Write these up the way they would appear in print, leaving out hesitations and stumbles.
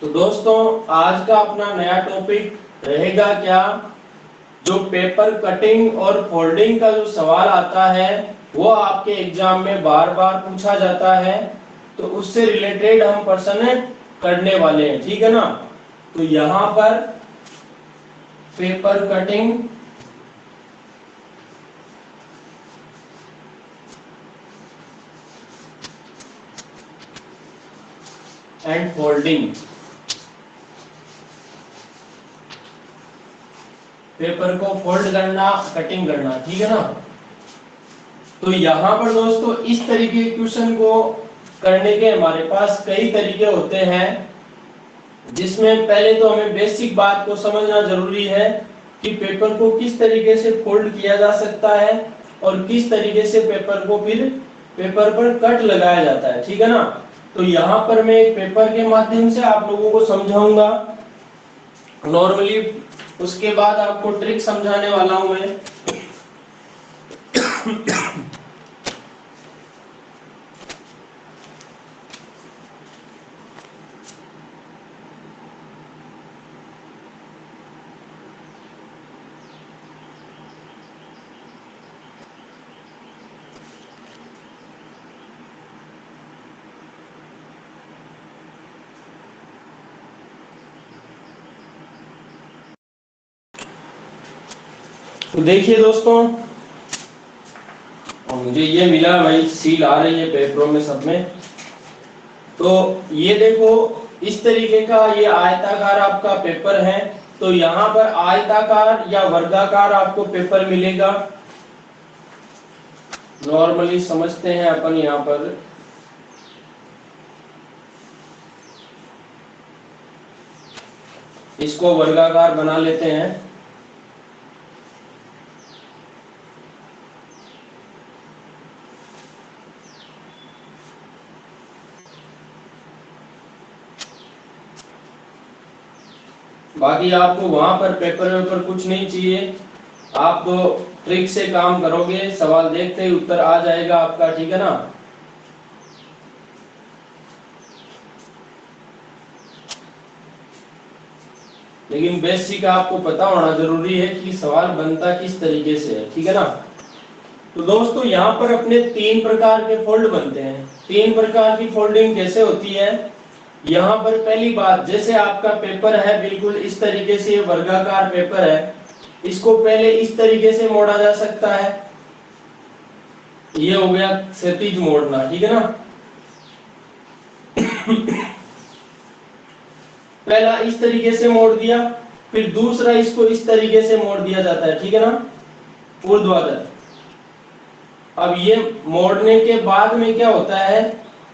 तो दोस्तों आज का अपना नया टॉपिक रहेगा क्या, जो पेपर कटिंग और फोल्डिंग का जो सवाल आता है वो आपके एग्जाम में बार बार पूछा जाता है, तो उससे रिलेटेड हम प्रश्न करने वाले हैं, ठीक है ना। तो यहाँ पर paper cutting and folding, paper को फोल्ड करना, कटिंग करना, ठीक है ना। तो यहाँ पर दोस्तों इस तरीके के क्वेश्चन को करने के हमारे पास कई तरीके होते हैं, जिसमें पहले तो हमें बेसिक बात को समझना जरूरी है कि पेपर को किस तरीके से फोल्ड किया जा सकता है और किस तरीके से पेपर को फिर पेपर पर कट लगाया जाता है, ठीक है ना। तो यहाँ पर मैं एक पेपर के माध्यम से आप लोगों को समझाऊंगा नॉर्मली, उसके बाद आपको ट्रिक समझाने वाला हूं मैं। तो देखिए दोस्तों, और मुझे ये मिला भाई, सील आ रही है पेपरों में सब में। तो ये देखो, इस तरीके का ये आयताकार आपका पेपर है। तो यहाँ पर आयताकार या वर्गाकार आपको पेपर मिलेगा। नॉर्मली समझते हैं अपन, यहाँ पर इसको वर्गाकार बना लेते हैं। बाकी आपको वहां पर पेपर वेपर कुछ नहीं चाहिए, आप ट्रिक से काम करोगे, सवाल देखते ही उत्तर आ जाएगा आपका, ठीक है ना। लेकिन बेसिक आपको पता होना जरूरी है कि सवाल बनता किस तरीके से है, ठीक है ना। तो दोस्तों यहाँ पर अपने तीन प्रकार के फोल्ड बनते हैं। तीन प्रकार की फोल्डिंग कैसे होती है, यहाँ पर पहली बात, जैसे आपका पेपर है बिल्कुल इस तरीके से, वर्गाकार पेपर है, इसको पहले इस तरीके से मोड़ा जा सकता है। ये हो गया क्षैतिज मोड़ना, ठीक है ना। पहला इस तरीके से मोड़ दिया, फिर दूसरा इसको इस तरीके से मोड़ दिया जाता है, ठीक है ना, ऊर्ध्वाधर। अब ये मोड़ने के बाद में क्या होता है,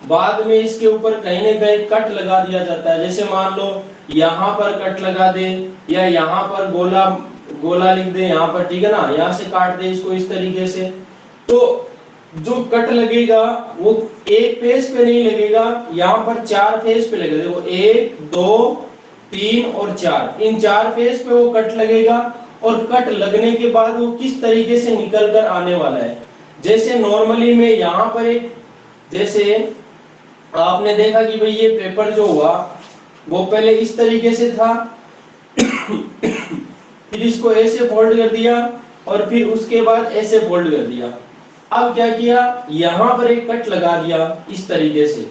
बाद में इसके ऊपर कहीं ना कहीं कट लगा दिया जाता है। जैसे मान लो यहाँ पर कट लगा दे, या यहाँ पर गोला गोला लिख दे यहाँ पर, ठीक है ना, यहाँ से काट दे इसको इस तरीके से। तो जो कट लगेगा वो एक फेस पे नहीं लगेगा, यहाँ पर चार फेस पे लगेगा। देखो, एक, दो, तीन और चार, इन चार फेस पे वो कट लगेगा। और कट लगने के बाद वो किस तरीके से निकल कर आने वाला है, जैसे नॉर्मली में यहाँ पर एक, जैसे आपने देखा कि भाई ये पेपर जो हुआ वो पहले इस तरीके से था, फिर इसको ऐसे फोल्ड कर दिया, और फिर उसके बाद ऐसे फोल्ड कर दिया। अब क्या किया, यहां पर एक कट लगा दिया इस तरीके से।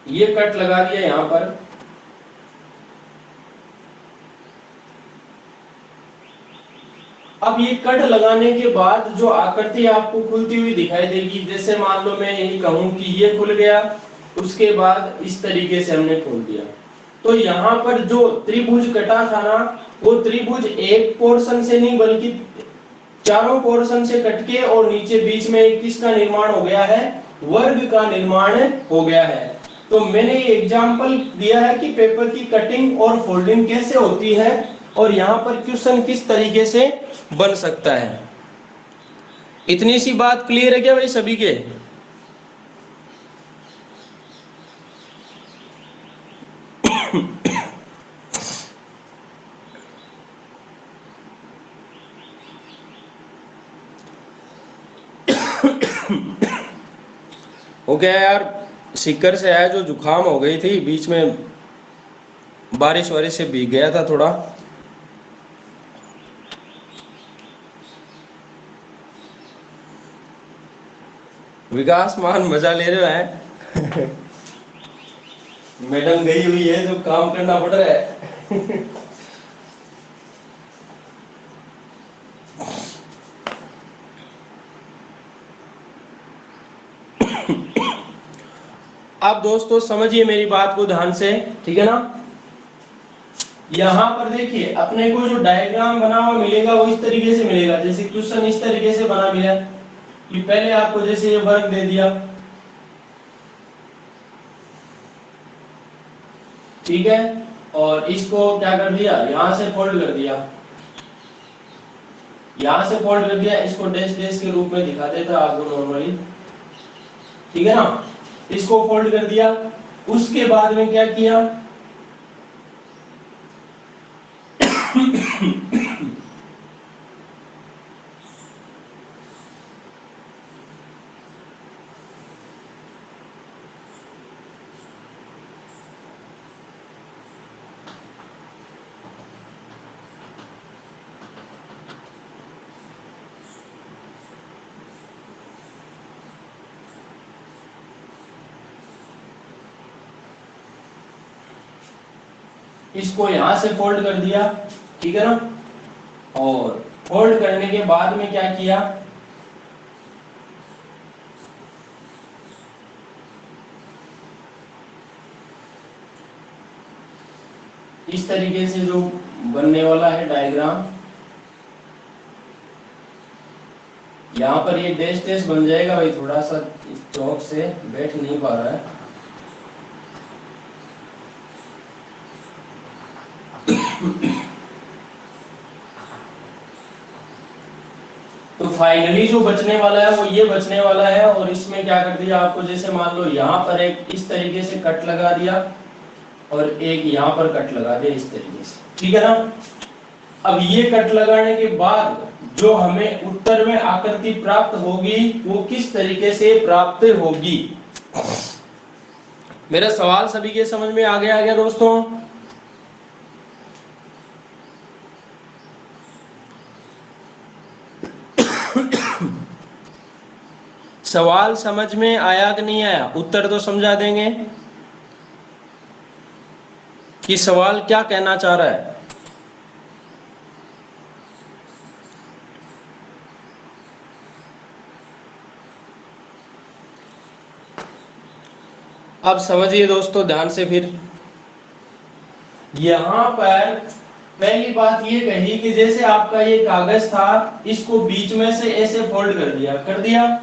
ये कट लगा दिया यहां पर। अब ये कट लगाने के बाद जो आकृति आपको खुलती हुई दिखाई देगी, जैसे मान लो मैं यही कहूं कि ये खुल गया, उसके बाद इस तरीके से हमने खोल दिया। तो यहाँ पर जो त्रिभुज कटा था ना, वो त्रिभुज एक पोर्शन से नहीं बल्कि चारों पोर्शन से कटके और नीचे बीच में एक किसका निर्माण हो गया है, वर्ग का निर्माण हो गया है। तो मैंने ये एग्जांपल दिया है कि पेपर की कटिंग और फोल्डिंग कैसे होती है, और यहाँ पर क्वेश्चन किस तरीके से बन सकता है। इतनी सी बात क्लियर है क्या भाई सभी के? हो गया यार, सिक्कर से है जो जुकाम हो गई थी, बीच में बारिश वारिश से भीग गया था थोड़ा। विकास मान मजा ले रहे हैं। मैडम गई हुई है जो काम करना पड़ रहा है। अब दोस्तों समझिए मेरी बात को ध्यान से, ठीक है ना। यहां पर देखिए अपने को जो डायग्राम बना हुआ मिलेगा वो इस तरीके से मिलेगा, जैसे क्वेश्चन इस तरीके से बना मिला कि पहले आपको जैसे ये वर्क दे दिया, ठीक है, और इसको क्या कर दिया, यहां से फोल्ड कर दिया, यहां से फोल्ड कर दिया, इसको डैश डैश के रूप में दिखा देता आपको नॉर्मली, ठीक है ना। इसको फोल्ड कर दिया, उसके बाद में क्या किया, इसको यहां से फोल्ड कर दिया, ठीक है ना, और फोल्ड करने के बाद में क्या किया, इस तरीके से जो बनने वाला है डायग्राम, यहाँ पर ये डैश डैश बन जाएगा भाई, थोड़ा सा चौक से बैठ नहीं पा रहा है। तो फाइनली जो बचने वाला है वो ये बचने वाला है, और इसमें क्या कर दिया आपको, जैसे मान लो यहाँ पर एक इस तरीके से कट लगा दिया और एक यहाँ पर कट लगा दिया इस तरीके से, ठीक है ना। अब ये कट लगाने के बाद जो हमें उत्तर में आकृति प्राप्त होगी वो किस तरीके से प्राप्त होगी। मेरा सवाल सभी के समझ में आ गया दोस्तों। सवाल समझ में आया कि नहीं आया, उत्तर तो समझा देंगे कि सवाल क्या कहना चाह रहा है। अब समझिए दोस्तों ध्यान से, फिर यहां पर पहली बात ये कही कि जैसे आपका ये कागज था, इसको बीच में से ऐसे फोल्ड कर दिया।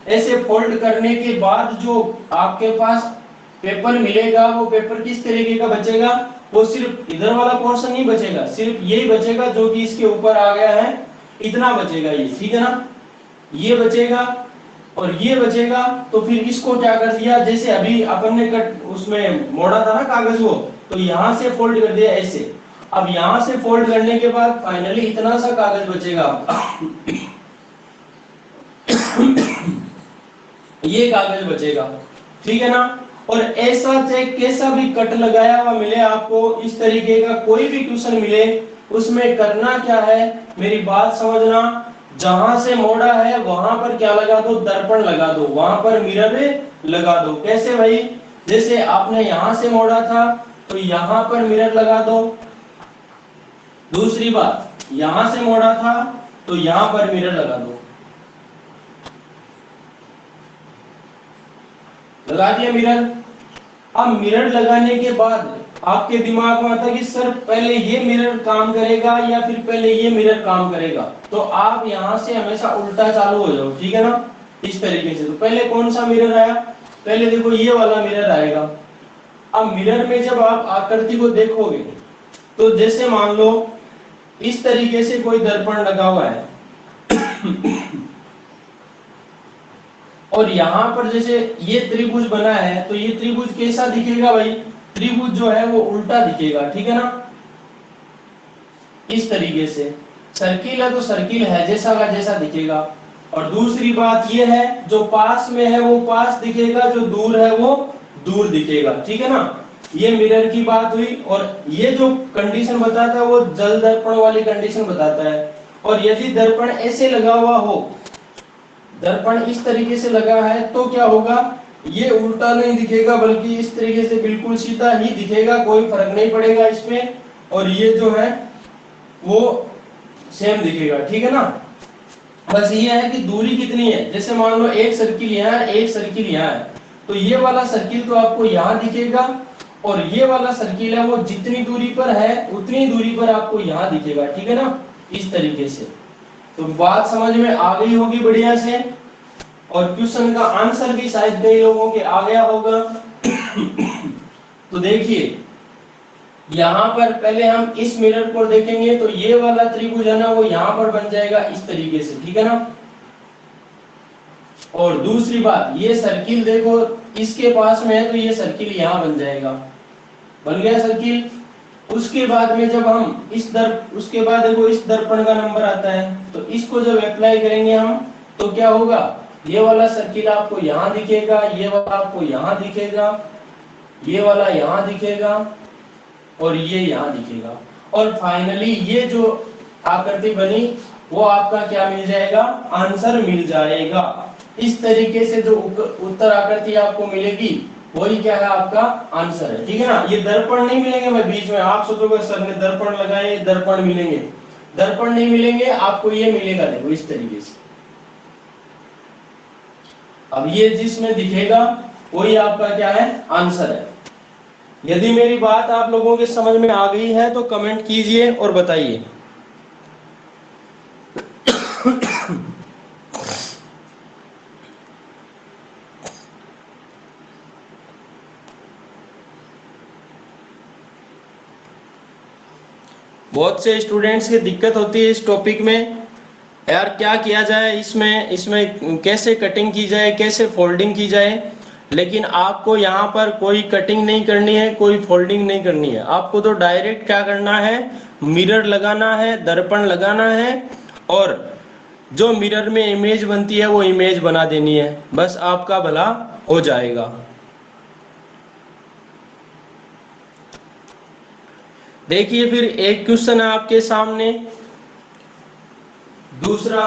ऐसे फोल्ड करने के बाद जो आपके पास पेपर मिलेगा वो पेपर किस तरीके का बचेगा, वो सिर्फ इधर वाला पोर्शन नहीं बचेगा, सिर्फ यही बचेगा जो कि इसके ऊपर आ गया है, इतना बचेगा ये, ठीक है ना। ये बचेगा और ये बचेगा, तो फिर इसको क्या कर दिया, जैसे अभी अपन ने कट उसमें मोड़ा था ना कागज वो, तो यहां से फोल्ड कर दिया ऐसे। अब यहां से फोल्ड करने के बाद फाइनली इतना सा कागज बचेगा आपका। ये कागज बचेगा, ठीक है ना। और ऐसा चाहे कैसा भी कट लगाया हुआ मिले आपको, इस तरीके का कोई भी क्वेश्चन मिले, उसमें करना क्या है, मेरी बात समझना, जहां से मोड़ा है वहां पर क्या लगा दो, दर्पण लगा दो, वहां पर मिरर लगा दो। कैसे भाई, जैसे आपने यहां से मोड़ा था तो यहां पर मिरर लगा दो। दूसरी बात, यहां से मोड़ा था तो यहां पर मिरर लगा दो, लगा दिया मिरर। अब मिरर लगाने के बाद आपके दिमाग में आता है कि सर पहले ये मिरर काम करेगा या फिर पहले ये मिरर काम करेगा, तो आप यहां से हमेशा उल्टा चालू हो जाओ, ठीक है ना, इस तरीके से। तो पहले कौन सा मिरर आया, पहले देखो ये वाला मिरर आएगा। अब मिरर में जब आप आकृति को देखोगे तो जैसे मान लो इस तरीके से कोई दर्पण लगा हुआ है, और यहां पर जैसे ये त्रिभुज बना है, तो ये त्रिभुज कैसा दिखेगा भाई, त्रिभुज जो है वो उल्टा दिखेगा, ठीक है ना, इस तरीके से। सर्किल है तो सर्किल है जैसा का जैसा दिखेगा। और दूसरी बात ये है, जो पास में है वो पास दिखेगा, जो दूर है वो दूर दिखेगा, ठीक है ना। ये मिरर की बात हुई, और ये जो कंडीशन बताता है वो जल दर्पण वाली कंडीशन बताता है। और यदि दर्पण ऐसे लगा हुआ हो, दर्पण इस तरीके से लगा है, तो क्या होगा, ये उल्टा नहीं दिखेगा बल्कि इस तरीके से बिल्कुल सीधा ही दिखेगा, कोई फर्क नहीं पड़ेगा इसमें। और ये जो है वो सेम दिखेगा, ठीक है ना। बस ये है कि दूरी कितनी है, जैसे मान लो एक सर्किल यहाँ है, एक सर्किल यहाँ है, तो ये वाला सर्किल तो आपको यहाँ दिखेगा, और ये वाला सर्किल है वो जितनी दूरी पर है उतनी दूरी पर आपको यहाँ दिखेगा, ठीक है ना, इस तरीके से। तो बात समझ में आ गई होगी बढ़िया से। और क्वेश्चन का आंसर भी शायद कई लोगों के आ गया होगा। तो देखिए यहाँ पर पहले हम इस मिरर को देखेंगे, तो ये वाला त्रिभुज है ना वो यहाँ पर बन जाएगा इस तरीके से, ठीक है ना। और दूसरी बात, ये सर्किल देखो इसके पास में है, तो ये सर्किल यहाँ बन जाएगा, बन गया सर्किल। उसके बाद में जब हम उसके बाद देखो इस दर्पण का नंबर आता है, तो इसको जब अप्लाई करेंगे हम, तो क्या होगा, ये वाला सर्किल आपको यहाँ दिखेगा, ये वाला आपको यहाँ दिखेगा, ये वाला यहाँ दिखेगा, और ये यहाँ दिखेगा। और फाइनली ये जो आकृति बनी वो आपका क्या मिल जाएगा, आंसर मिल जाएगा। इस तरीके से जो उत्तर आकृति आपको मिलेगी वही क्या है, आपका आंसर है, ठीक है ना। ये दर्पण नहीं मिलेंगे भाई बीच में, आप सोचोगे सर ने दर्पण लगाए, दर्पण मिलेंगे, दर्पण नहीं मिलेंगे आपको, ये मिलेगा देखो इस तरीके से। अब ये जिसमें दिखेगा वही आपका क्या है, आंसर है। यदि मेरी बात आप लोगों के समझ में आ गई है तो कमेंट कीजिए और बताइए। बहुत से स्टूडेंट्स की दिक्कत होती है इस टॉपिक में, यार क्या किया जाए, इसमें कैसे कटिंग की जाए, कैसे फोल्डिंग की जाए। लेकिन आपको यहाँ पर कोई कटिंग नहीं करनी है, कोई फोल्डिंग नहीं करनी है, आपको तो डायरेक्ट क्या करना है, मिरर लगाना है, दर्पण लगाना है, और जो मिरर में इमेज बनती है वो इमेज बना देनी है, बस आपका भला हो जाएगा। देखिए फिर एक क्वेश्चन है आपके सामने, दूसरा,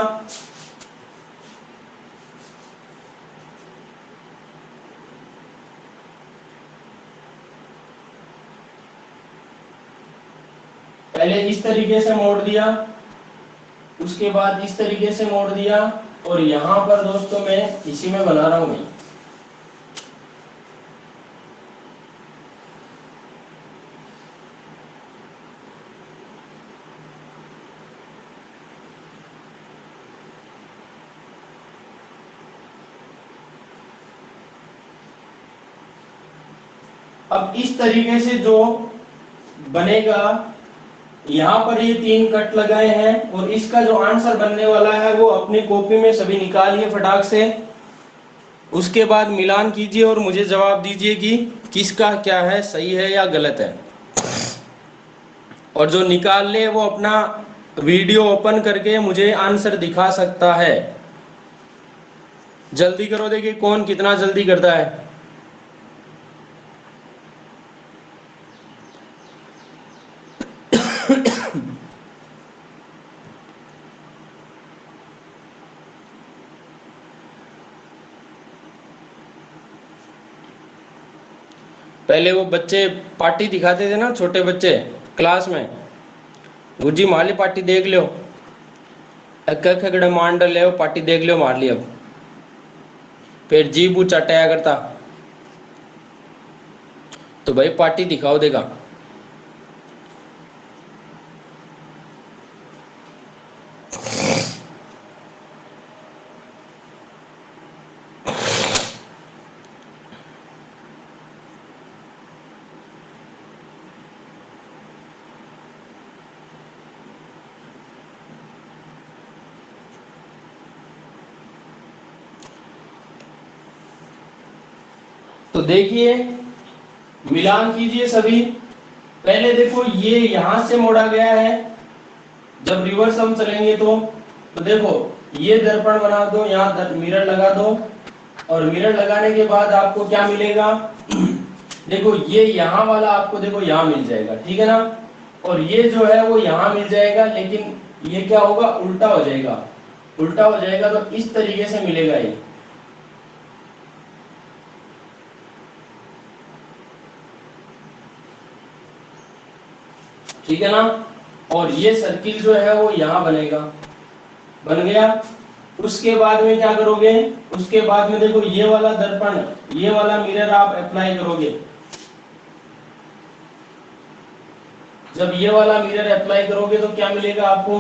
पहले इस तरीके से मोड़ दिया, उसके बाद इस तरीके से मोड़ दिया, और यहां पर दोस्तों मैं इसी में बना रहा हूं। अब इस तरीके से जो बनेगा, यहाँ पर ये 3 कट लगाए हैं, और इसका जो आंसर बनने वाला है वो अपनी कॉपी में सभी निकालिए फटाक से। उसके बाद मिलान कीजिए और मुझे जवाब दीजिए कि किसका क्या है, सही है या गलत है। और जो निकाल ले वो अपना वीडियो ओपन करके मुझे आंसर दिखा सकता है। जल्दी करो, देखिए कौन कितना जल्दी करता है। पहले वो बच्चे पार्टी दिखाते थे ना, छोटे बच्चे क्लास में, गुज्जी माली पार्टी देख लो, खगड़े मांडल ले पार्टी देख लो, मार लिया, फिर जीबू चटाया करता, तो भाई पार्टी दिखाओ देगा। तो देखिए मिलान कीजिए सभी। पहले देखो ये यहां से मोड़ा गया है, जब रिवर्स हम चलेंगे तो देखो ये दर्पण बना दो, यहाँ मिरर लगा दो, और मिरर लगाने के बाद आपको क्या मिलेगा देखो ये यहाँ वाला आपको देखो यहाँ मिल जाएगा, ठीक है ना, और ये जो है वो यहाँ मिल जाएगा, लेकिन ये क्या होगा, उल्टा हो जाएगा। उल्टा हो जाएगा तो इस तरीके से मिलेगा ये, ठीक है ना। और ये सर्किल जो है वो यहाँ बनेगा, बन गया। उसके बाद में क्या करोगे, उसके बाद में देखो ये वाला दर्पण, ये वाला मिरर आप अप्लाई करोगे। जब ये वाला मिरर अप्लाई करोगे तो क्या मिलेगा आपको,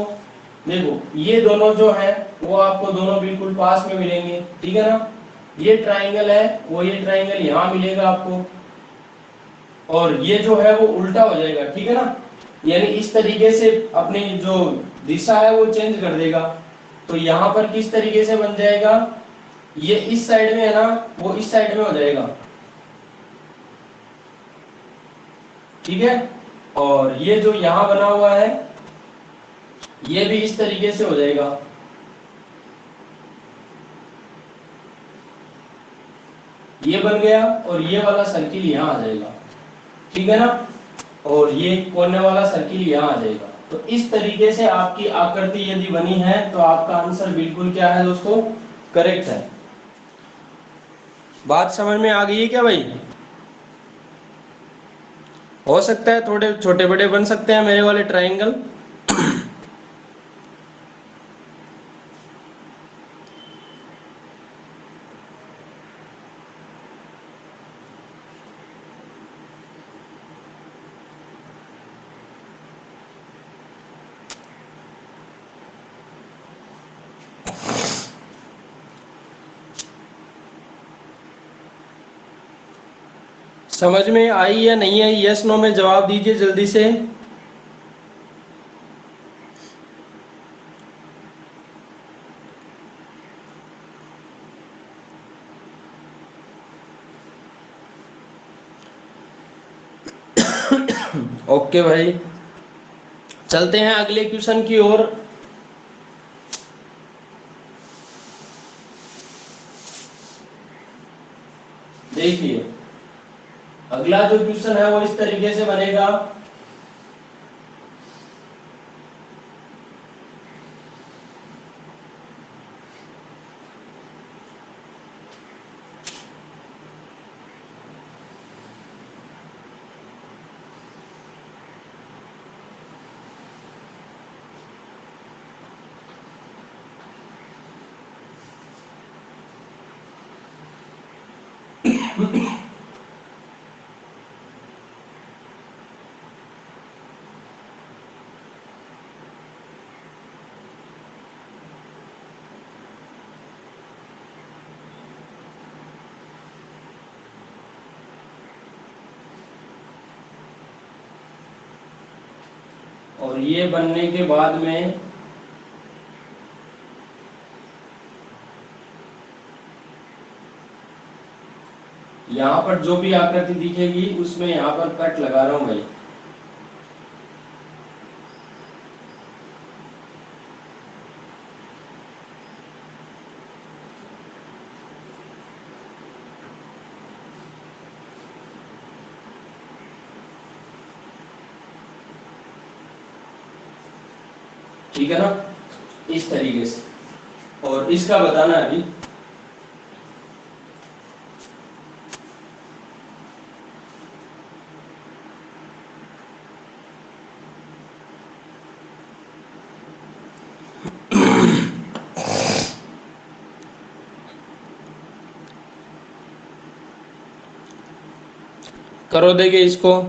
देखो ये दोनों जो है वो आपको दोनों बिल्कुल पास में मिलेंगे, ठीक है ना। ये ट्राइंगल है, वो ये ट्राइंगल यहाँ मिलेगा आपको, और ये जो है वो उल्टा हो जाएगा, ठीक है ना। यानी इस तरीके से अपनी जो दिशा है वो चेंज कर देगा। तो यहाँ पर किस तरीके से बन जाएगा, ये इस साइड में है ना, वो इस साइड में हो जाएगा, ठीक है। और ये जो यहाँ बना हुआ है ये भी इस तरीके से हो जाएगा, ये बन गया, और ये वाला सर्किल यहाँ आ जाएगा, ठीक है ना। और ये कोने वाला सर्किल यहाँ आ जाएगा। तो इस तरीके से आपकी आकृति यदि बनी है तो आपका आंसर बिल्कुल क्या है दोस्तों, करेक्ट है। बात समझ में आ गई है क्या भाई? हो सकता है थोड़े छोटे बड़े बन सकते हैं मेरे वाले ट्रायंगल। समझ में आई या नहीं आई, यस नो में जवाब दीजिए जल्दी से। ओके भाई, चलते हैं अगले क्वेश्चन की ओर। देखिए अगला जो क्वेश्चन है वो इस तरीके से बनेगा। और ये बनने के बाद में यहाँ पर जो भी आकृति दिखेगी उसमें यहाँ पर कट लगा रहा हूं भाई। ठीक है ना, इस तरीके से। और इसका बताना है अभी। करो देंगे इसको।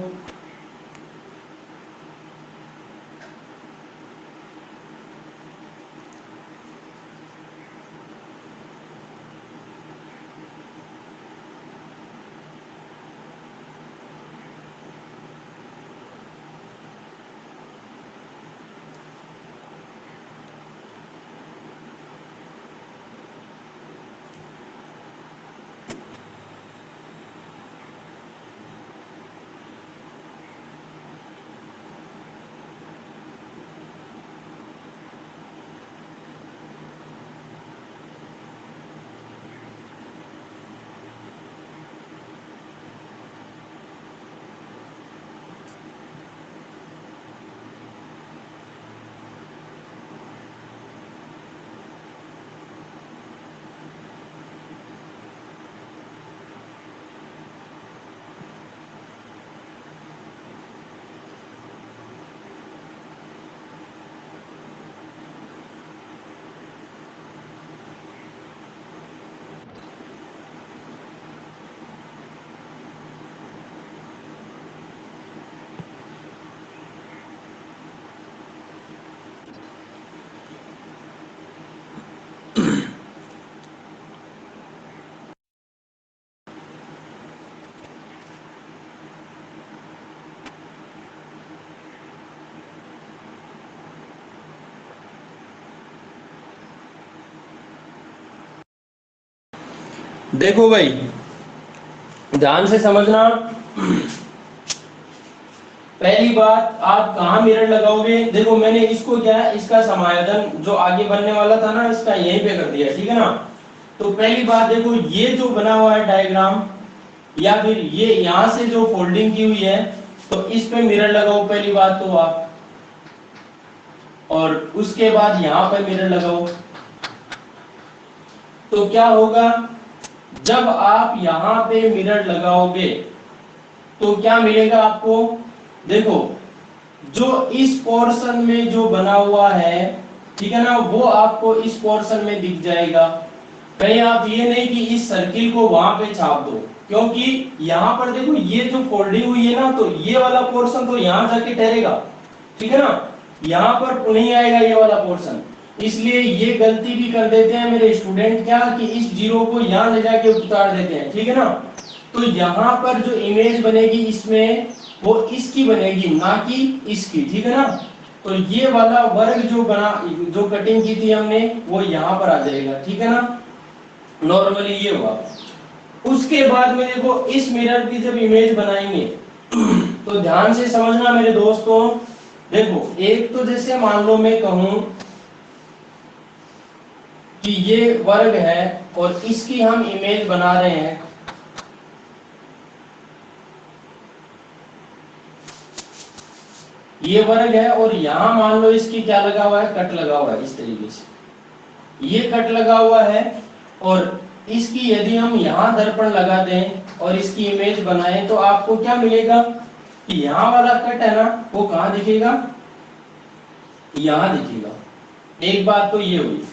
देखो भाई ध्यान से समझना। पहली बात, आप कहाँ मिरर लगाओगे? देखो मैंने इसको क्या है, इसका समायोजन जो आगे बनने वाला था ना इसका यहीं पे कर दिया, ठीक है ना। तो पहली बात देखो, ये जो बना हुआ है डायग्राम या फिर ये यहाँ से जो फोल्डिंग की हुई है, तो इस पे मिरर लगाओ पहली बात तो आप, और उसके बाद यहाँ पे मिरर लगाओ। तो क्या होगा, जब आप यहाँ पे मिरर लगाओगे तो क्या मिलेगा आपको? देखो जो इस पोर्शन में जो बना हुआ है, ठीक है ना, वो आपको इस पोर्शन में दिख जाएगा। कहीं आप ये नहीं कि इस सर्किल को वहां पे छाप दो, क्योंकि यहाँ पर देखो ये जो फोल्डिंग हुई है ना, तो ये वाला पोर्शन तो यहाँ जाके ठहरेगा, ठीक है ना, यहाँ पर नहीं आएगा ये वाला पोर्शन। इसलिए ये गलती भी कर देते हैं मेरे स्टूडेंट, क्या कि इस जीरो को यहाँ ले जाके उतार देते हैं, ठीक है ना। तो यहाँ पर जो इमेज बनेगी इसमें वो इसकी बनेगी, ना कि इसकी, ठीक है ना। तो ये वाला वर्ग जो बना, जो कटिंग की थी हमने, वो यहाँ पर आ जाएगा, ठीक है ना। नॉर्मली ये हुआ। उसके बाद में देखो इस मिरर की जब इमेज बनाएंगे तो ध्यान से समझना मेरे दोस्तों। देखो एक तो जैसे मान लो मैं कहूं कि ये वर्ग है और इसकी हम इमेज बना रहे हैं, ये वर्ग है और यहां मान लो इसकी क्या लगा हुआ है, कट लगा हुआ है, इस तरीके से ये कट लगा हुआ है। और इसकी यदि हम यहां दर्पण लगा दें और इसकी इमेज बनाएं तो आपको क्या मिलेगा कि यहां वाला कट है ना, वो कहां दिखेगा, यहां दिखेगा। एक बात तो ये हुई।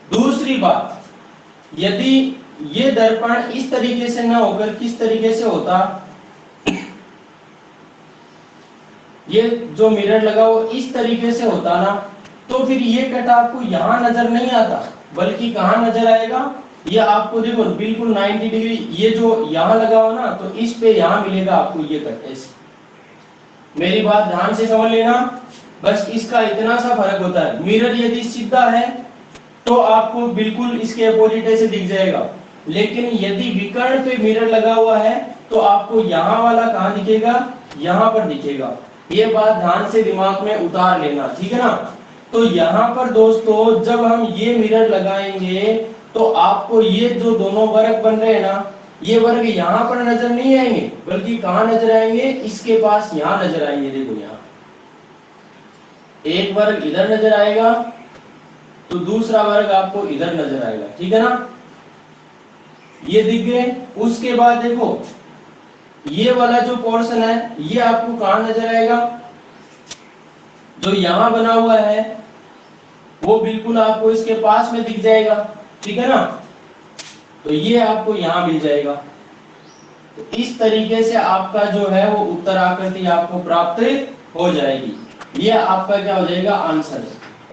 दूसरी बात, यदि ये दर्पण इस तरीके से ना होकर किस तरीके से होता, ये जो मिरर लगा वो इस तरीके से होता ना, तो फिर ये कट आपको यहां नजर नहीं आता, बल्कि कहां नजर आएगा, ये आपको देखो बिल्कुल 90 डिग्री, ये जो यहां लगा हो ना, तो इस पे यहां मिलेगा आपको ये कट ऐसे। मेरी बात ध्यान से समझ लेना, बस इसका इतना सा फर्क होता है। मिरर यदि सीधा है तो आपको बिल्कुल इसके अपोजिट ऐसे दिख जाएगा, लेकिन यदि विकर्ण पे मिरर लगा हुआ है तो आपको यहाँ वाला कहाँ दिखेगा, यहाँ पर दिखेगा। ये बात ध्यान से दिमाग में उतार लेना, ठीक है ना। तो यहाँ पर दोस्तों जब हम ये मिरर लगाएंगे तो आपको ये जो दोनों वर्ग बन रहे हैं ना, ये वर्ग यहाँ पर नजर नहीं आएंगे, बल्कि कहाँ नजर आएंगे, इसके पास यहाँ नजर आएंगे। देखो यहाँ एक वर्ग इधर नजर आएगा तो दूसरा वर्ग आपको इधर नजर आएगा, ठीक है ना। ये दिख गए। उसके बाद देखो ये वाला जो पोर्शन है ये आपको कहां नजर आएगा, जो यहां बना हुआ है वो बिल्कुल आपको इसके पास में दिख जाएगा, ठीक है ना। तो ये आपको यहां मिल जाएगा। तो इस तरीके से आपका जो है वो उत्तर आकृति आपको प्राप्त हो जाएगी। ये आपका क्या हो जाएगा, आंसर।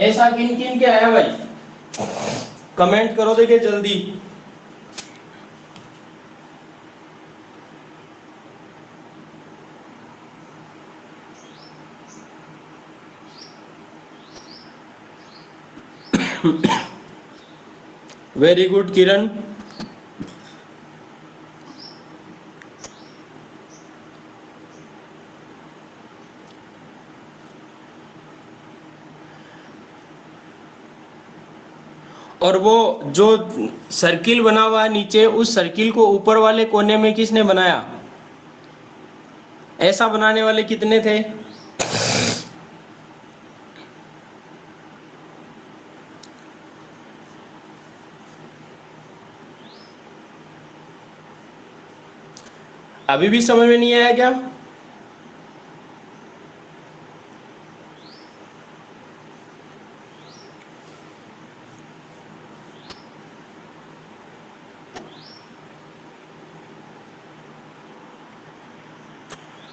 ऐसा किन किन के आया भाई, कमेंट करो देखिए जल्दी। वेरी गुड किरण। और वो जो सर्किल बना हुआ है नीचे, उस सर्किल को ऊपर वाले कोने में किसने बनाया, ऐसा बनाने वाले कितने थे? अभी भी समझ में नहीं आया क्या?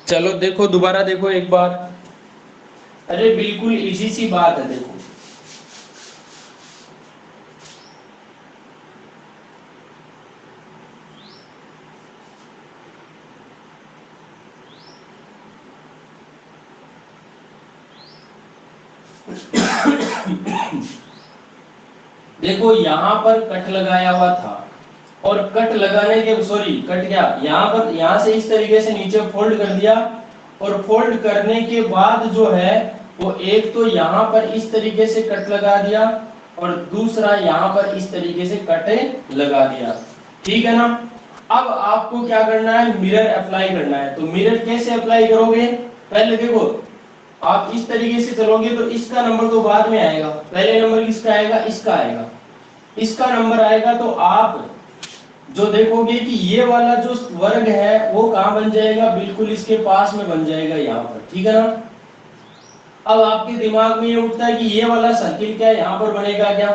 चलो देखो दोबारा देखो एक बार। अरे बिल्कुल इजी सी बात है, देखो देखो यहां पर कट लगाया हुआ था, और कट लगाने के, सॉरी कट क्या, यहाँ पर, यहाँ से इस तरीके से नीचे फोल्ड कर दिया, और फोल्ड करने के बाद जो है वो एक तो यहाँ पर इस तरीके से कट लगा दिया, और दूसरा यहाँ पर इस तरीके से कट लगा दिया, ठीक है ना। अब आपको क्या करना है, मिरर अप्लाई करना है। तो मिरर कैसे अप्लाई करोगे, पहले देखो आप इस तरीके से चलोगे तो इसका नंबर तो बाद में आएगा, पहले नंबर किसका आएगा, इसका आएगा। इसका नंबर आएगा तो आप जो देखोगे कि ये वाला जो वर्ग है वो कहाँ बन जाएगा, बिल्कुल इसके पास में बन जाएगा यहाँ पर, ठीक है ना। अब आपके दिमाग में ये उठता है कि ये वाला सर्किल क्या यहाँ पर बनेगा क्या,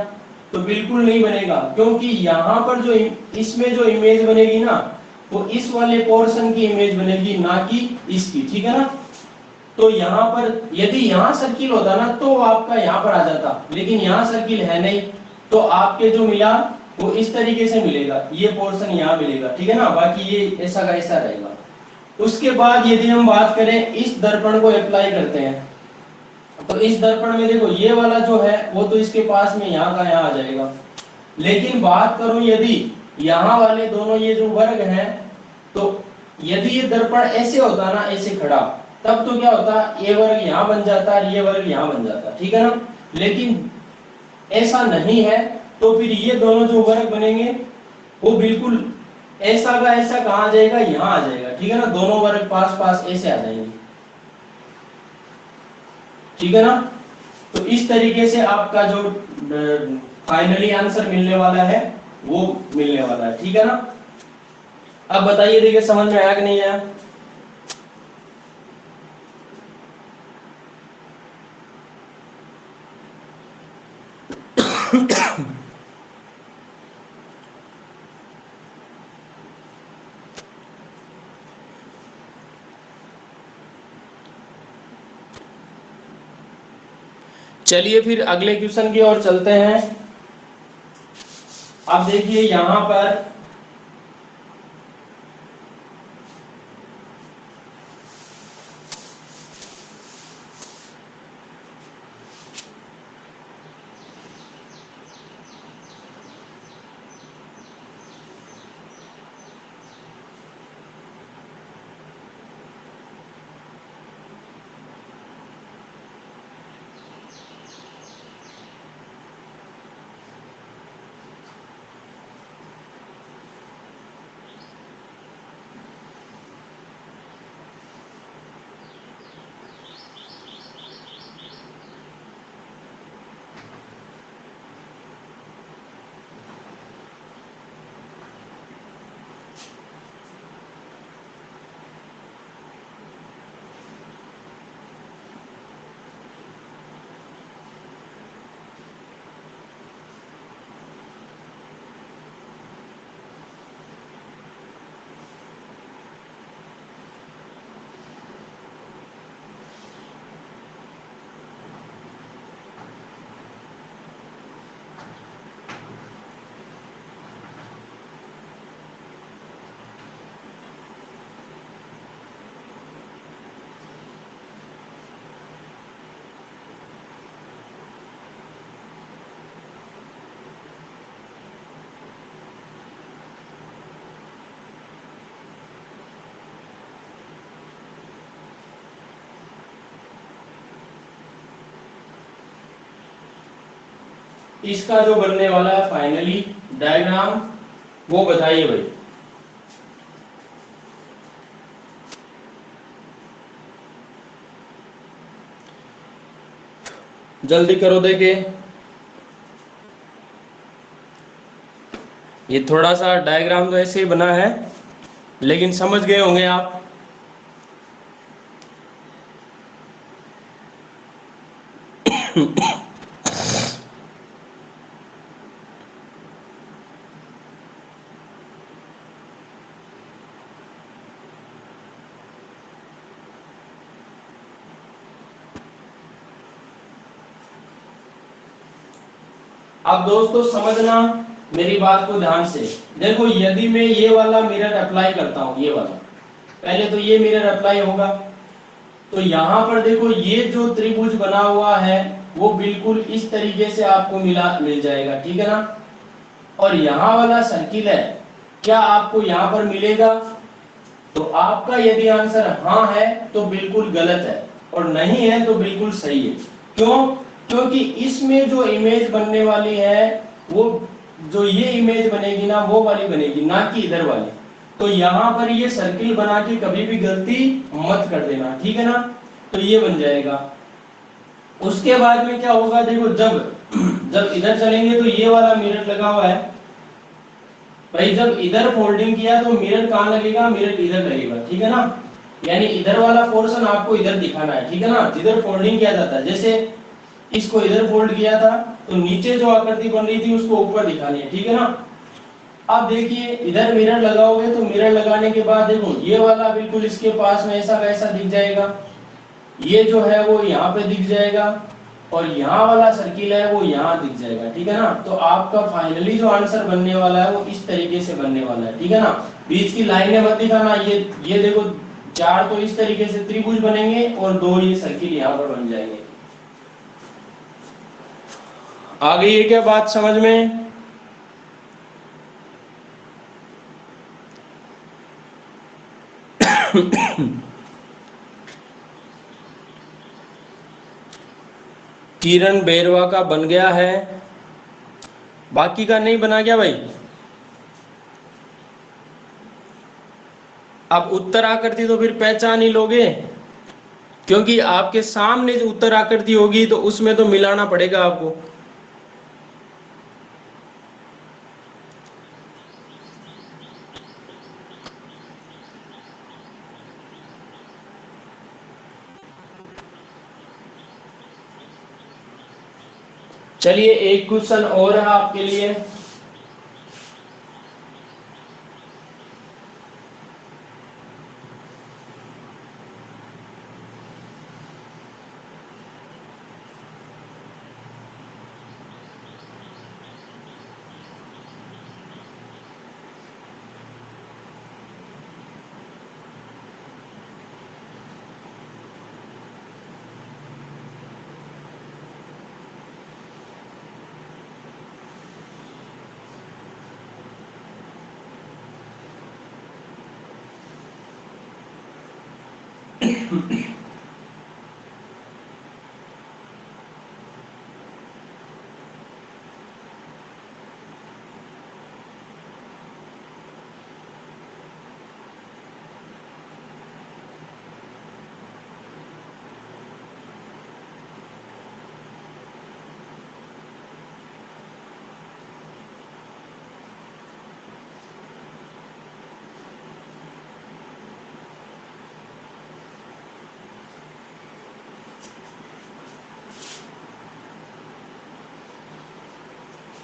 तो बिल्कुल नहीं बनेगा, क्योंकि यहाँ पर जो इसमें जो इमेज बनेगी ना वो इस वाले पोर्शन की इमेज बनेगी, ना कि इसकी, ठीक है ना। तो यहाँ पर यदि यहाँ सर्किल होता ना तो आपका यहाँ पर आ जाता, लेकिन यहाँ सर्किल है नहीं, तो आपके जो मिला वो इस तरीके से मिलेगा, ये पोर्शन यहाँ मिलेगा, ठीक है ना, बाकी ये ऐसा का ऐसा रहेगा। उसके बाद यदि हम बात करें इस दर्पण को अप्लाई करते हैं, तो इस दर्पण में देखो ये वाला जो है वो तो इसके पास में यहाँ का यहाँ आ जाएगा, लेकिन बात करूं यदि यहाँ वाले दोनों ये जो वर्ग हैं, तो यदि ये दर्पण ऐसे होता ना, ऐसे खड़ा, तब तो क्या होता, ये वर्ग यहाँ बन जाता और ये वर्ग यहाँ बन जाता, ठीक है ना। लेकिन ऐसा नहीं है, तो फिर ये दोनों जो वर्ग बनेंगे वो बिल्कुल ऐसा का ऐसा कहाँ आ जाएगा, यहाँ आ जाएगा, ठीक है ना, दोनों वर्ग पास पास ऐसे आ जाएंगे, ठीक है ना। तो इस तरीके से आपका जो फाइनली आंसर मिलने वाला है वो मिलने वाला है, ठीक है ना। अब बताइए, देखिए समझ में आया कि नहीं आया। चलिए फिर अगले क्वेश्चन की ओर चलते हैं। अब देखिए यहां पर इसका जो बनने वाला है फाइनली डायग्राम वो बताइए भाई। जल्दी करो, देखे ये थोड़ा सा डायग्राम तो ऐसे ही बना है, लेकिन समझ गए होंगे आप। अब दोस्तों समझना मेरी बात को ध्यान से। देखो यदि मैं ये वाला मिरर अप्लाई करता हूं, ये वाला, पहले तो ये मिरर अप्लाई होगा, तो यहां पर देखो ये जो त्रिभुज बना हुआ है वो बिल्कुल इस तरीके से आपको मिल जाएगा, ठीक है ना। और यहाँ वाला सर्किल है क्या आपको यहाँ पर मिलेगा? तो आपका यदि आंसर हाँ है तो बिल्कुल गलत है, और नहीं है तो बिल्कुल सही है। क्यों? क्योंकि इसमें जो इमेज बनने वाली है वो, जो ये इमेज बनेगी ना वो वाली बनेगी, ना कि इधर वाली। तो यहाँ पर ये सर्किल बना के कभी भी गलती मत कर देना, ठीक है ना? तो ये बन जाएगा। उसके बाद में क्या होगा, देखो जब इधर चलेंगे तो ये वाला मिरर लगा हुआ है भाई, जब इधर फोल्डिंग किया तो मिरर कहाँ लगेगा? मिरर इधर लगेगा, ठीक है ना? यानी इधर वाला पोर्शन आपको इधर दिखाना है, ठीक है ना? जिधर फोल्डिंग किया जाता है, जैसे इसको इधर फोल्ड किया था तो नीचे जो आकृति बन रही थी उसको ऊपर दिखानी है, ठीक है ना? अब देखिए इधर मिरर लगाओगे तो मिरर लगाने के बाद देखो ये वाला बिल्कुल इसके पास में ऐसा वैसा दिख जाएगा, ये जो है वो यहाँ पे दिख जाएगा, और यहाँ वाला सर्किल है वो यहाँ दिख जाएगा, ठीक है ना? तो आपका फाइनली जो आंसर बनने वाला है वो इस तरीके से बनने वाला है, ठीक है ना? बीच की लाइनें मत दिखाना। ये देखो, 4 तो इस तरीके से त्रिभुज बनेंगे और 2 ये सर्किल यहाँ पर बन जाएंगे। आ गई है क्या बात समझ में? किरण बेरवा का बन गया है, बाकी का नहीं बना क्या भाई? अब उत्तर आकृति तो फिर पहचान ही लोगे, क्योंकि आपके सामने जो उत्तर आकृति होगी तो उसमें तो मिलाना पड़ेगा आपको। चलिए एक क्वेश्चन और है आपके लिए।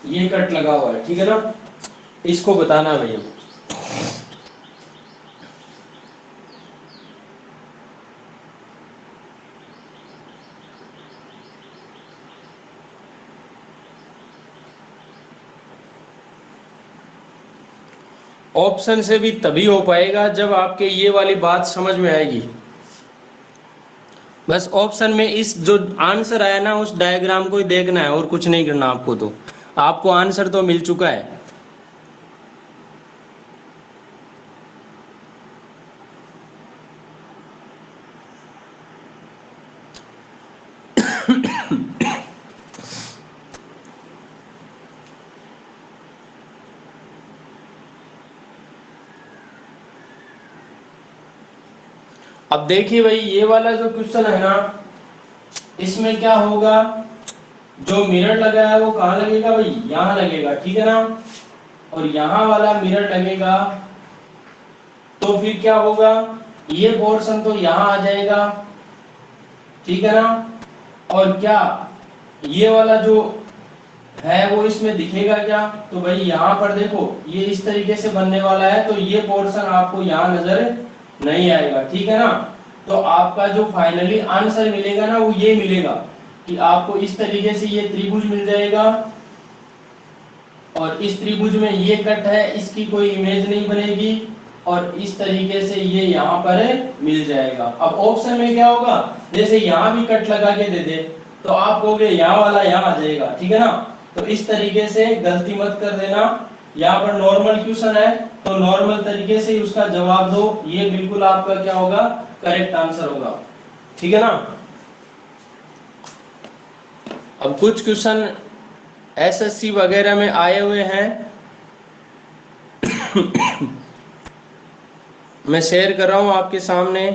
ये कट लगा हुआ है, ठीक है ना? इसको बताना है भैया। ऑप्शन से भी तभी हो पाएगा जब आपके ये वाली बात समझ में आएगी। बस ऑप्शन में इस जो आंसर आया ना उस डायग्राम को ही देखना है और कुछ नहीं करना आपको, तो आपको आंसर तो मिल चुका है। अब देखिए भाई ये वाला जो क्वेश्चन है ना, इसमें क्या होगा, जो मिरर लगा है वो कहाँ लगेगा भाई? यहाँ लगेगा, ठीक है ना? और यहाँ वाला मिरर लगेगा, तो फिर क्या होगा, ये पोर्शन तो यहाँ आ जाएगा, ठीक है ना? और क्या ये वाला जो है वो इसमें दिखेगा क्या? तो भाई यहाँ पर देखो ये इस तरीके से बनने वाला है, तो ये पोर्शन आपको यहाँ नजर नहीं आएगा, ठीक है ना? तो आपका जो फाइनली आंसर मिलेगा ना वो ये मिलेगा कि आपको इस तरीके से ये त्रिभुज मिल जाएगा, और इस त्रिभुज में ये कट है, इसकी कोई इमेज नहीं बनेगी, और इस तरीके से ये यहाँ पर मिल जाएगा। अब ऑप्शन में क्या होगा, जैसे यहाँ भी कट लगा के दे दे तो आप कहोगे यहाँ वाला यहाँ आ जाएगा, ठीक है ना? तो इस तरीके से गलती मत कर देना, यहाँ पर नॉर्मल क्वेश्चन है तो नॉर्मल तरीके से ही उसका जवाब दो, ये बिल्कुल आपका क्या होगा, करेक्ट आंसर होगा। ठीक है ना। अब कुछ क्वेश्चन एसएससी वगैरह में आए हुए हैं मैं शेयर कर रहा हूं आपके सामने।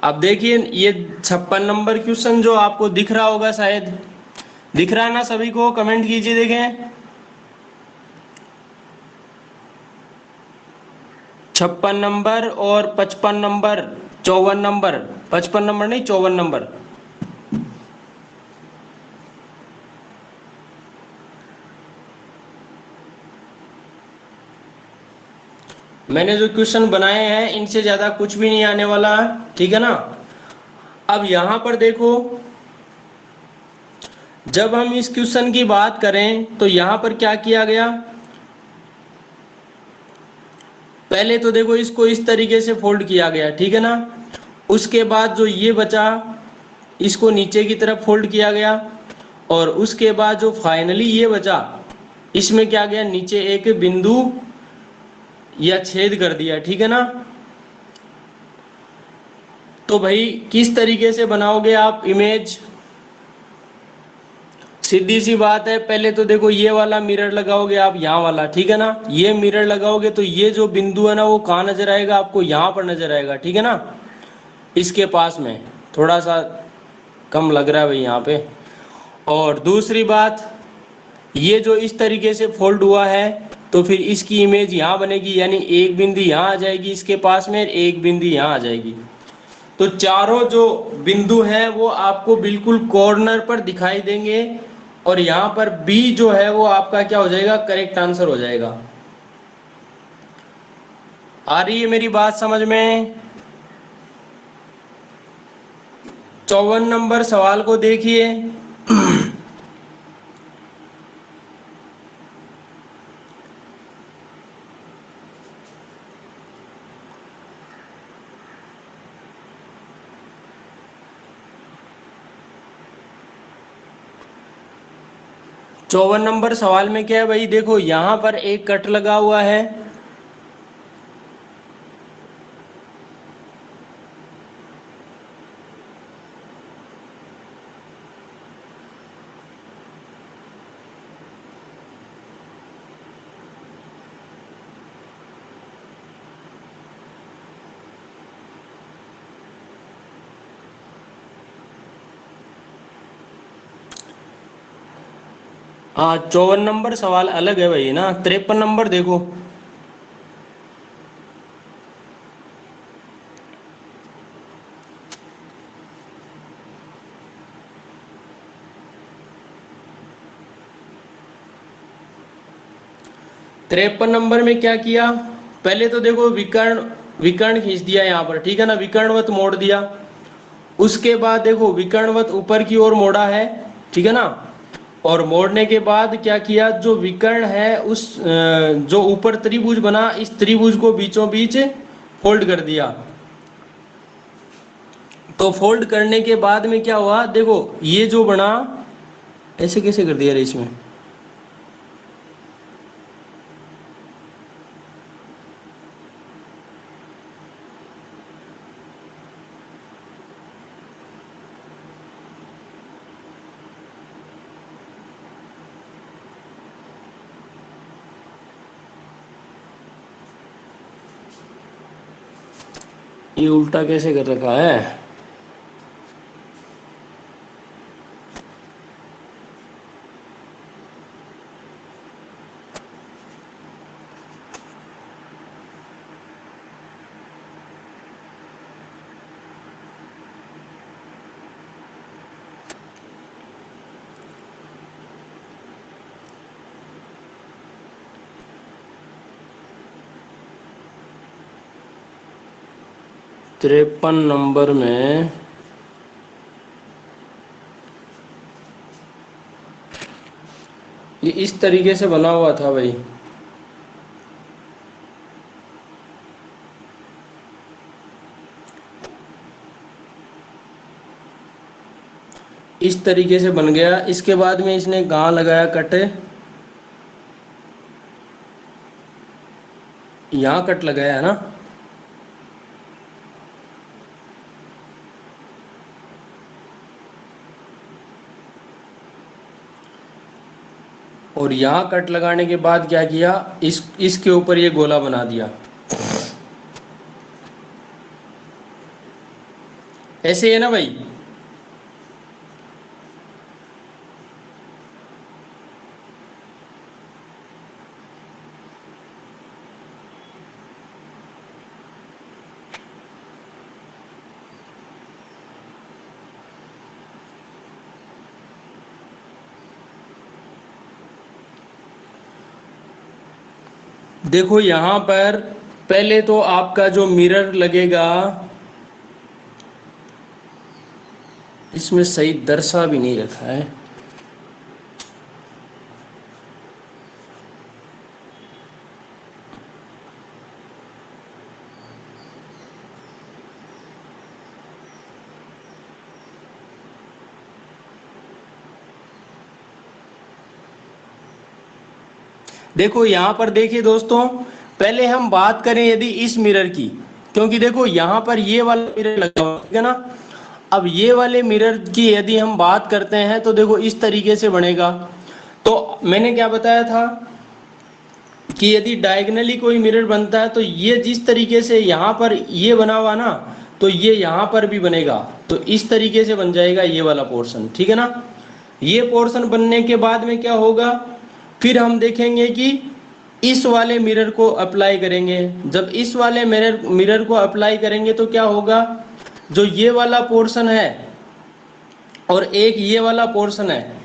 अब देखिए ये 56 नंबर क्वेश्चन जो आपको दिख रहा होगा, शायद दिख रहा है ना सभी को, कमेंट कीजिए देखें। 56 नंबर और 55 नंबर, 54 नंबर, 55 नंबर नहीं 54 नंबर। मैंने जो क्वेश्चन बनाए हैं इनसे ज्यादा कुछ भी नहीं आने वाला है, ठीक है ना। अब यहां पर देखो, जब हम इस क्वेश्चन की बात करें तो यहां पर क्या किया गया, पहले तो देखो इसको इस तरीके से फोल्ड किया गया, ठीक है ना। उसके बाद जो ये बचा इसको नीचे की तरफ फोल्ड किया गया, और उसके बाद जो फाइनली ये बचा इसमें क्या गया, नीचे एक बिंदु या छेद कर दिया, ठीक है ना। तो भाई किस तरीके से बनाओगे आप इमेज, सीधी सी बात है, पहले तो देखो ये वाला मिरर लगाओगे आप, यहाँ वाला, ठीक है ना। ये मिरर लगाओगे तो ये जो बिंदु है ना वो कहाँ नजर आएगा आपको, यहाँ पर नजर आएगा, ठीक है ना। इसके पास में थोड़ा सा कम लग रहा है भाई यहाँ पे। और दूसरी बात, ये जो इस तरीके से फोल्ड हुआ है तो फिर इसकी इमेज यहाँ बनेगी, यानी एक बिंदु यहाँ आ जाएगी इसके पास में, एक बिंदु यहाँ आ जाएगी। तो चारों जो बिंदु हैं वो आपको बिल्कुल कॉर्नर पर दिखाई देंगे, और यहाँ पर बी जो है वो आपका क्या हो जाएगा, करेक्ट आंसर हो जाएगा। आ रही है मेरी बात समझ में। 54 नंबर सवाल को देखिए। 54 नंबर सवाल में क्या है भाई, देखो यहाँ पर एक कट लगा हुआ है, 54 नंबर सवाल अलग है भाई ना। 53 नंबर देखो, तिरपन नंबर में क्या किया, पहले तो देखो विकर्ण विकर्ण खींच दिया यहाँ पर, ठीक है ना, विकर्णवत मोड़ दिया। उसके बाद देखो विकर्णवत ऊपर की ओर मोड़ा है, ठीक है ना। और मोड़ने के बाद क्या किया, जो विकर्ण है उस जो ऊपर त्रिभुज बना, इस त्रिभुज को बीचों बीच फोल्ड कर दिया। तो फोल्ड करने के बाद में क्या हुआ, देखो ये जो बना, ऐसे कैसे कर दिया रे इसमें, ये उल्टा कैसे कर रखा है। 53 नंबर में ये इस तरीके से बना हुआ था भाई। इस तरीके से बन गया। इसके बाद में इसने कहाँ लगाया कट, यहाँ कट लगाया है ना। और यहाँ कट लगाने के बाद क्या किया, इसके ऊपर ये गोला बना दिया। ऐसे है ना भाई। देखो यहाँ पर पहले तो आपका जो मिरर लगेगा, इसमें सही दर्शा भी नहीं रखा है। देखो यहाँ पर देखिए दोस्तों, पहले हम बात करें यदि इस मिरर की, क्योंकि देखो यहाँ पर ये वाला मिरर लगा हुआ है, ठीक है ना। अब ये वाले मिरर की यदि हम बात करते हैं तो देखो इस तरीके से बनेगा। तो मैंने क्या बताया था कि यदि डायगनली कोई मिरर बनता है तो ये जिस तरीके से यहाँ पर ये बना हुआ ना, तो ये यहाँ पर भी बनेगा। तो इस तरीके से बन जाएगा ये वाला पोर्शन, ठीक है ना। ये पोर्शन बनने के बाद में क्या होगा, फिर हम देखेंगे कि इस वाले मिरर को अप्लाई करेंगे। जब इस वाले मिरर को अप्लाई करेंगे तो क्या होगा, जो ये वाला पोर्शन है और एक ये वाला पोर्शन है,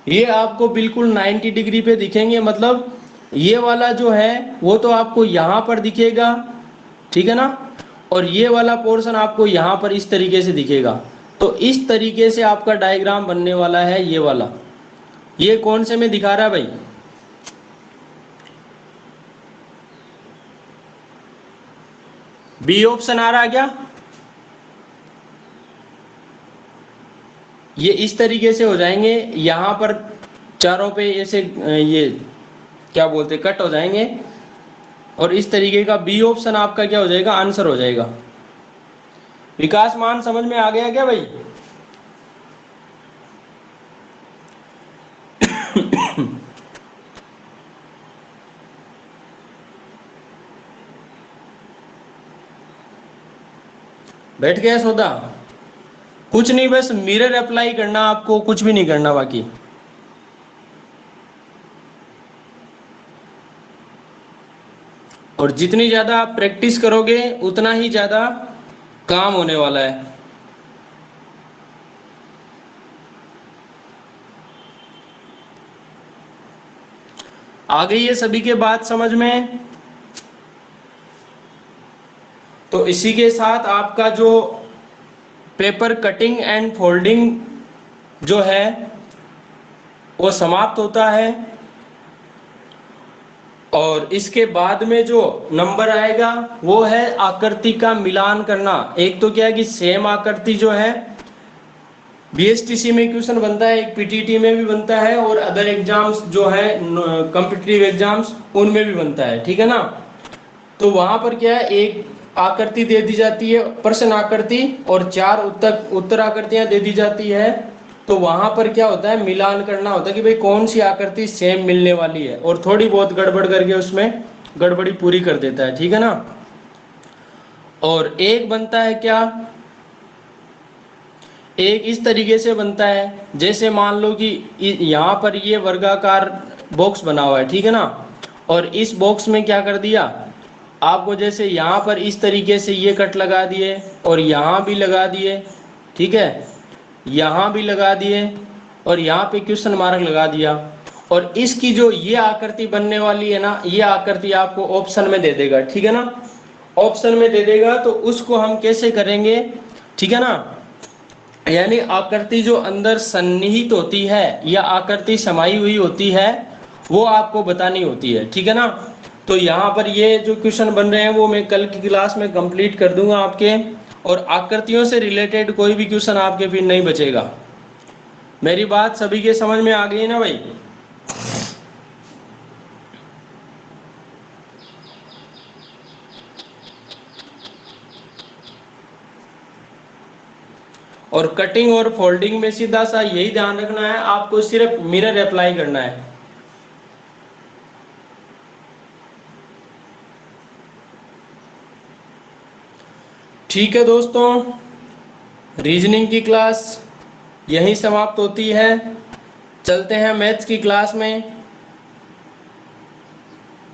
ये आपको बिल्कुल 90 डिग्री पे दिखेंगे। मतलब ये वाला जो है वो तो आपको यहाँ पर दिखेगा, ठीक है ना, और ये वाला पोर्शन आपको यहाँ पर इस तरीके से दिखेगा। तो इस तरीके से आपका डायग्राम बनने वाला है ये वाला। ये कौन से में दिखा रहा है भाई, बी ऑप्शन आ रहा है क्या। ये इस तरीके से हो जाएंगे, यहाँ पर चारों पे ऐसे ये क्या बोलते कट हो जाएंगे, और इस तरीके का बी ऑप्शन आपका क्या हो जाएगा, आंसर हो जाएगा। विकास मान समझ में आ गया क्या भाई। बैठ गया सौदा। कुछ नहीं, बस मिरर अप्लाई करना आपको, कुछ भी नहीं करना बाकी। और जितनी ज्यादा आप प्रैक्टिस करोगे उतना ही ज्यादा काम होने वाला है। आ गई है सभी के बात समझ में। तो इसी के साथ आपका जो पेपर कटिंग एंड फोल्डिंग जो है वो समाप्त होता है। और इसके बाद में जो नंबर आएगा वो है आकृति का मिलान करना। एक तो क्या है कि सेम आकृति जो है बीएसटीसी में क्वेश्चन बनता है, एक पीटीटी में भी बनता है, और अदर एग्जाम्स जो है कॉम्पिटिटिव एग्जाम्स उनमें भी बनता है, ठीक है ना। तो वहां पर क्या है, एक आकृति दे दी जाती है प्रश्न आकृति, और 4 उत्तर आकृतियां दे दी जाती है। तो वहां पर क्या होता है, मिलान करना होता है कि भाई कौन सी आकृति सेम मिलने वाली है, और थोड़ी बहुत गड़बड़ करके उसमें गड़बड़ी पूरी कर देता है, ठीक है ना। और एक बनता है क्या, एक इस तरीके से बनता है, जैसे मान लो कि यहाँ पर ये वर्गाकार बॉक्स बना हुआ है, ठीक है ना, और इस बॉक्स में क्या कर दिया आपको, जैसे यहाँ पर इस तरीके से ये कट लगा दिए और यहाँ भी लगा दिए, ठीक है, यहाँ भी लगा दिए और यहाँ पे क्वेश्चन मार्क लगा दिया। और इसकी जो ये आकृति बनने वाली है ना, ये आकृति आपको ऑप्शन में दे देगा, ठीक है ना। ऑप्शन में दे देगा तो उसको हम कैसे करेंगे, ठीक है ना। यानी आकृति जो अंदर सन्निहित होती है या आकृति समाई हुई होती है वो आपको बतानी होती है, ठीक है ना। तो यहाँ पर ये जो क्वेश्चन बन रहे हैं वो मैं कल की क्लास में कंप्लीट कर दूंगा आपके, और आकृतियों से रिलेटेड कोई भी क्वेश्चन आपके फिर नहीं बचेगा। मेरी बात सभी के समझ में आ गई ना भाई। और कटिंग और फोल्डिंग में सीधा सा यही ध्यान रखना है, आपको सिर्फ मिरर अप्लाई करना है। ठीक है दोस्तों, रीजनिंग की क्लास यहीं समाप्त होती है। चलते हैं मैथ्स की क्लास में।